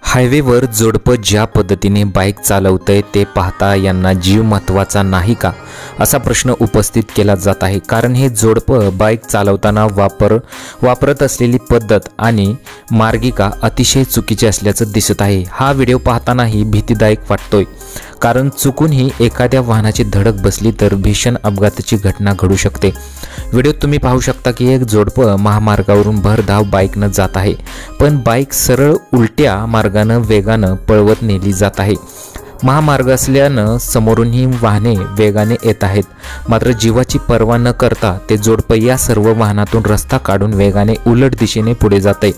हायवेवर जोडपं ज्या पद्धतीने बाईक चालवतंय ते पाहता यांना जीव महत्त्वाचा नाही का असा प्रश्न उपस्थित केला जात आहे। कारण हे जोडपं बाईक चालवताना वापरत असलेली पद्धत आणि मार्गिका अतिशय चुकीची असल्याचं दिसत आहे। हा व्हिडिओ पाहतानाही भीतीदायक वाटतोय, कारण चुकूनही एखाद्या वाहनाची धडक बसली तर भीषण अपघाताची घटना घडू शकते। व्हिडिओत तुम्ही पाहू शकता की एक जोडपं महामार्गावरून भरधाव बाईकनं जात आहे, पण बाईक सरळ उलट्या मार्गानं वेगानं पळवत नेली जात आहे। महामार्ग असल्यानं समोरूनही वाहने वेगाने येत आहेत, मात्र जीवाची पर्वा न करता ते जोडपं या सर्व वाहनातून रस्ता काढून वेगाने उलट दिशेने पुढे जाते।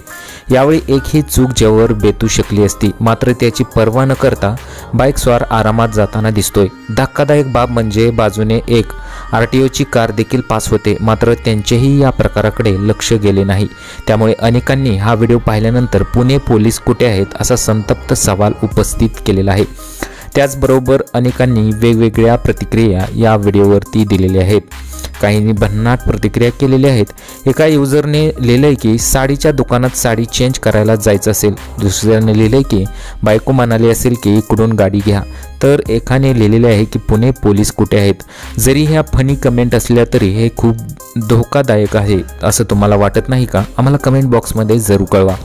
यावेळी एकही चूक ज्यावर बेतू शकली असती, मात्र त्याची पर्वा न करता बाईक स्वार आरामात जाताना दिसतोय। धक्कादायक बाब म्हणजे बाजूने एक RTOची कार देखील पास होते, मात्र त्यांचेही या प्रकाराकडे लक्ष गेले नाही। त्यामुळे अनेकांनी हा व्हिडिओ पाहिल्यानंतर पुणे पोलीस कुठे आहेत असा संतप्त सवाल उपस्थित केलेला आहे। त्याचबरोबर अनेकांनी वेगवेगळ्या प्रतिक्रिया या व्हिडिओवरती दिलेल्या आहेत। काहींनी भन्नाट प्रतिक्रिया केलेल्या आहेत। एका युजरने लिहिलंय की साडीच्या दुकानात साडी चेंज करायला जायचं असेल, दुसऱ्याने लिहिलंय की बायको म्हणाली असेल की इकडून गाडी घ्या, तर एकाने लिहिलेले आहे की पुणे पोलीस कुठे आहेत। जरी ह्या फनी कमेंट असल्या तरी हे खूप धोकादायक आहे असं तुम्हाला वाटत नाही का? आम्हाला कमेंट बॉक्समध्ये जरूर कळवा।